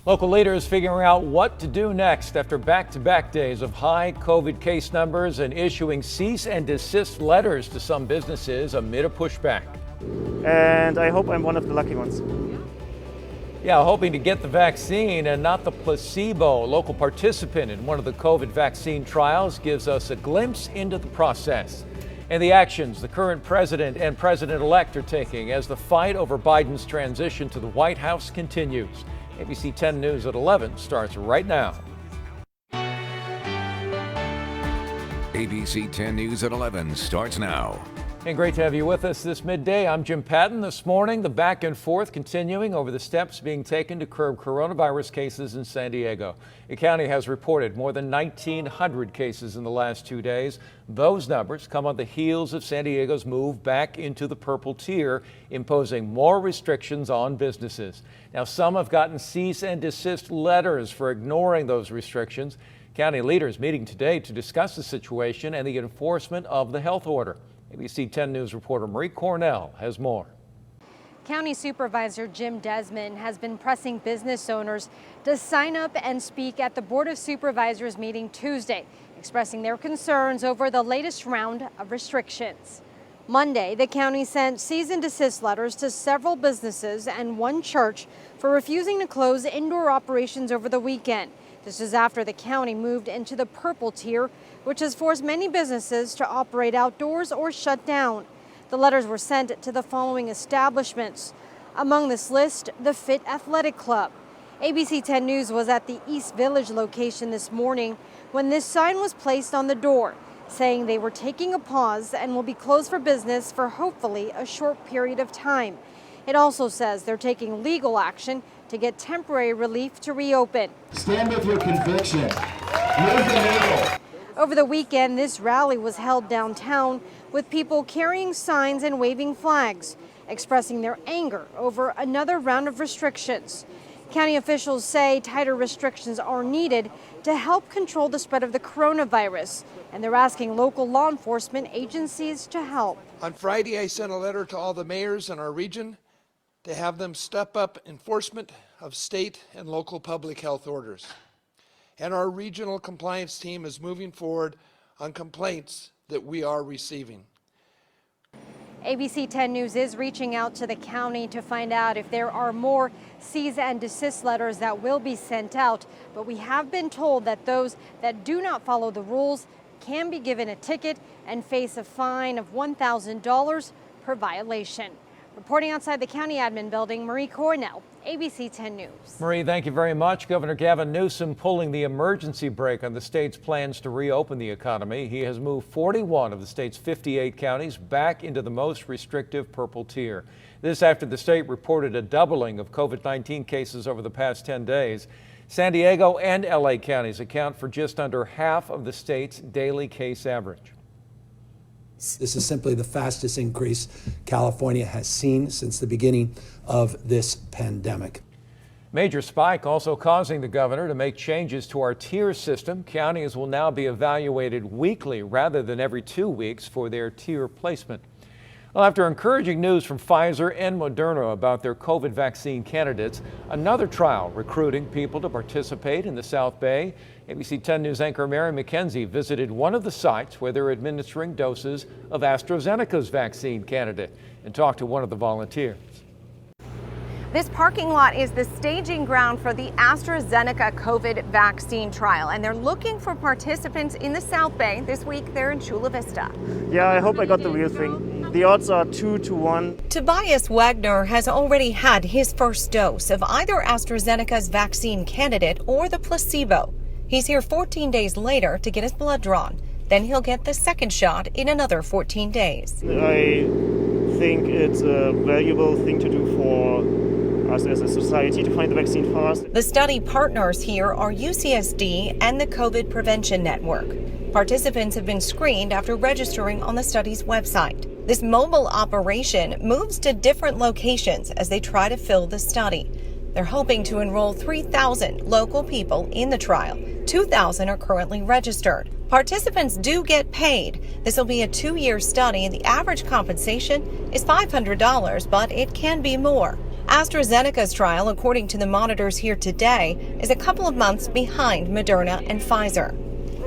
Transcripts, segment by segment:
Local leaders figuring out what to do next after back-to-back days of high COVID case numbers and issuing cease and desist letters to some businesses amid a pushback. And I hope I'm one of the lucky ones. Yeah, hoping to get the vaccine and not the placebo. A local participant in one of the COVID vaccine trials gives us a glimpse into the process and the actions the current president and president-elect are taking as the fight over Biden's transition to the White House continues. ABC 10 News at 11 starts right now. ABC 10 News at 11 starts now. And great to have you with us this midday. I'm Jim Patton. This morning, the back and forth continuing over the steps being taken to curb coronavirus cases in San Diego. The county has reported more than 1,900 cases in the last 2 days. Those numbers come on the heels of San Diego's move back into the purple tier, imposing more restrictions on businesses. Now, some have gotten cease and desist letters for ignoring those restrictions. County leaders meeting today to discuss the situation and the enforcement of the health order. ABC 10 News reporter Marie Cornell has more. County Supervisor Jim Desmond has been pressing business owners to sign up and speak at the Board of Supervisors meeting Tuesday, expressing their concerns over the latest round of restrictions. Monday, the county sent cease and desist letters to several businesses and one church for refusing to close indoor operations over the weekend. This is after the county moved into the purple tier, which has forced many businesses to operate outdoors or shut down. The letters were sent to the following establishments. Among this list, the Fit Athletic Club. ABC 10 News was at the East Village location this morning when this sign was placed on the door, saying they were taking a pause and will be closed for business for hopefully a short period of time. It also says they're taking legal action to get temporary relief to reopen. Stand with your conviction. Move the needle. Over the weekend, this rally was held downtown with people carrying signs and waving flags, expressing their anger over another round of restrictions. County officials say tighter restrictions are needed to help control the spread of the coronavirus, and they're asking local law enforcement agencies to help. On Friday, I sent a letter to all the mayors in our region to have them step up enforcement of state and local public health orders. And our regional compliance team is moving forward on complaints that we are receiving. ABC 10 News is reaching out to the county to find out if there are more cease and desist letters that will be sent out, but we have been told that those that do not follow the rules can be given a ticket and face a fine of $1,000 per violation. Reporting outside the county admin building, Marie Cornell, ABC 10 News. Marie, thank you very much. Governor Gavin Newsom pulling the emergency brake on the state's plans to reopen the economy. He has moved 41 of the state's 58 counties back into the most restrictive purple tier. This after the state reported a doubling of COVID-19 cases over the past 10 days. San Diego and LA counties account for just under half of the state's daily case average. This is simply the fastest increase California has seen since the beginning of this pandemic. Major spike also causing the governor to make changes to our tier system. Counties will now be evaluated weekly rather than every 2 weeks for their tier placement. Well, after encouraging news from Pfizer and Moderna about their COVID vaccine candidates, another trial recruiting people to participate in the South Bay. ABC 10 News anchor Mary McKenzie visited one of the sites where they're administering doses of AstraZeneca's vaccine candidate and talked to one of the volunteers. This parking lot is the staging ground for the AstraZeneca COVID vaccine trial, and they're looking for participants in the South Bay. This week, they're in Chula Vista. Yeah, I hope I got the real thing. The odds are 2-1. Tobias Wagner has already had his first dose of either AstraZeneca's vaccine candidate or the placebo. He's here 14 days later to get his blood drawn. Then he'll get the second shot in another 14 days. I think it's a valuable thing to do for us as a society to find the vaccine fast. The study partners here are UCSD and the COVID Prevention Network. Participants have been screened after registering on the study's website. This mobile operation moves to different locations as they try to fill the study. They're hoping to enroll 3,000 local people in the trial. 2,000 are currently registered. Participants do get paid. This will be a 2-year study, and the average compensation is $500, but it can be more. AstraZeneca's trial, according to the monitors here today, is a couple of months behind Moderna and Pfizer.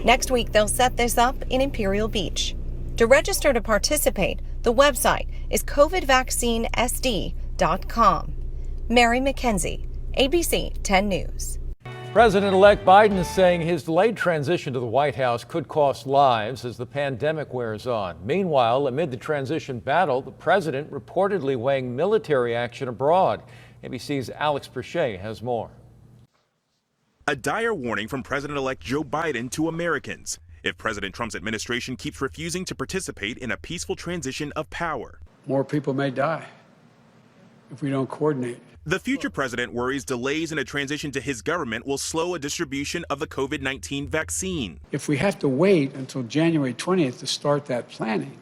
Next week, they'll set this up in Imperial Beach. To register to participate, the website is covidvaccinesd.com. Mary McKenzie, ABC 10 News. President-elect Biden is saying his delayed transition to the White House could cost lives as the pandemic wears on. Meanwhile, amid the transition battle, the president reportedly weighing military action abroad. ABC's Alex Perche has more. A dire warning from President-elect Joe Biden to Americans if President Trump's administration keeps refusing to participate in a peaceful transition of power. More people may die if we don't coordinate. The future president worries delays in a transition to his government will slow a distribution of the COVID-19 vaccine. If we have to wait until January 20th to start that planning,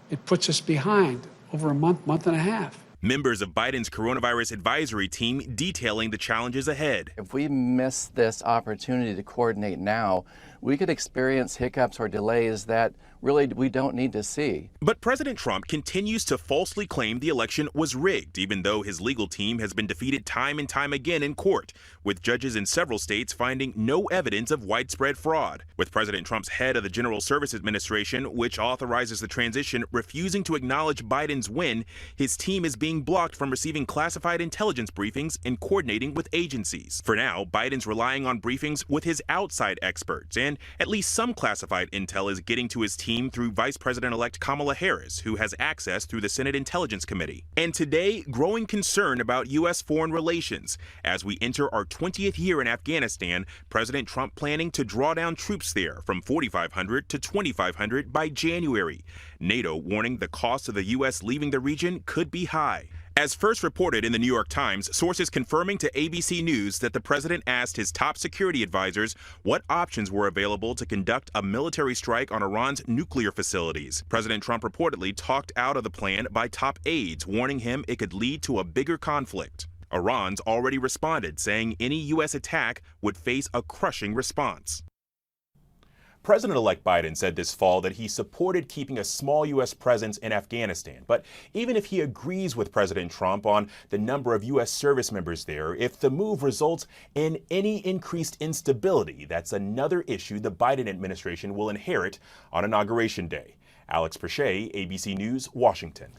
it puts us behind over a month and a half. Members of Biden's coronavirus advisory team detailing the challenges ahead. If we miss this opportunity to coordinate now, we could experience hiccups or delays that really we don't need to see. But President Trump continues to falsely claim the election was rigged, even though his legal team has been defeated time and time again in court, with judges in several states finding no evidence of widespread fraud. With President Trump's head of the General Services Administration, which authorizes the transition, refusing to acknowledge Biden's win, his team is being blocked from receiving classified intelligence briefings and coordinating with agencies. For now, Biden's relying on briefings with his outside experts, and at least some classified intel is getting to his team through Vice President-elect Kamala Harris, who has access through the Senate Intelligence Committee. And today, growing concern about U.S. foreign relations. As we enter our 20th year in Afghanistan, President Trump planning to draw down troops there from 4,500 to 2,500 by January. NATO warning the cost of the U.S. leaving the region could be high. As first reported in the New York Times, sources confirming to ABC News that the president asked his top security advisors what options were available to conduct a military strike on Iran's nuclear facilities. President Trump reportedly talked out of the plan by top aides, warning him it could lead to a bigger conflict. Iran's already responded, saying any U.S. attack would face a crushing response. President-elect Biden said this fall that he supported keeping a small U.S. presence in Afghanistan. But even if he agrees with President Trump on the number of U.S. service members there, if the move results in any increased instability, that's another issue the Biden administration will inherit on Inauguration Day. Alex Perche, ABC News, Washington.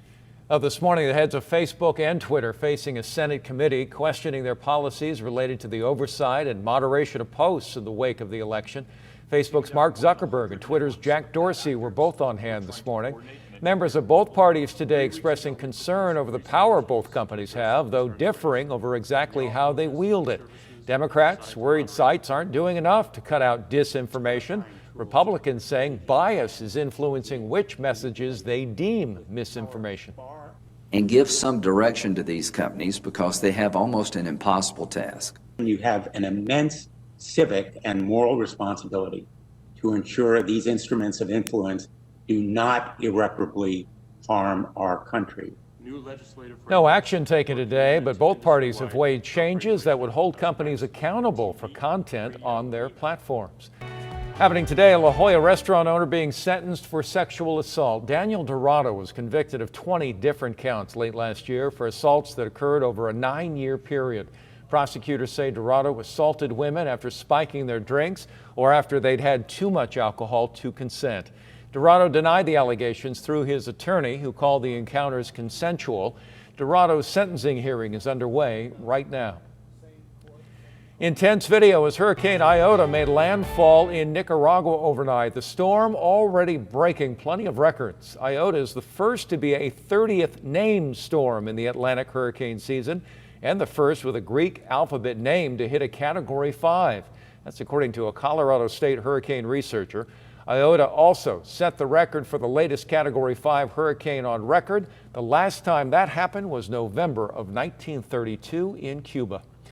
This morning, the heads of Facebook and Twitter facing a Senate committee questioning their policies related to the oversight and moderation of posts in the wake of the election. Facebook's Mark Zuckerberg and Twitter's Jack Dorsey were both on hand this morning. Members of both parties today expressing concern over the power both companies have, though differing over exactly how they wield it. Democrats worried sites aren't doing enough to cut out disinformation. Republicans saying bias is influencing which messages they deem misinformation. And give some direction to these companies because they have almost an impossible task. You have an immense civic and moral responsibility to ensure these instruments of influence do not irreparably harm our country. No action taken today, but both parties have weighed changes that would hold companies accountable for content on their platforms. Happening today, a La Jolla restaurant owner being sentenced for sexual assault. Daniel Dorado was convicted of 20 different counts late last year for assaults that occurred over a 9-year period. Prosecutors say Dorado assaulted women after spiking their drinks or after they'd had too much alcohol to consent. Dorado denied the allegations through his attorney, who called the encounters consensual. Dorado's sentencing hearing is underway right now. Intense video as Hurricane Iota made landfall in Nicaragua overnight. The storm already breaking plenty of records. Iota is the first to be a 30th named storm in the Atlantic hurricane season, and the first with a Greek alphabet name to hit a Category 5. That's according to a Colorado State hurricane researcher. Iota also set the record for the latest Category 5 hurricane on record. The last time that happened was November of 1932 in Cuba.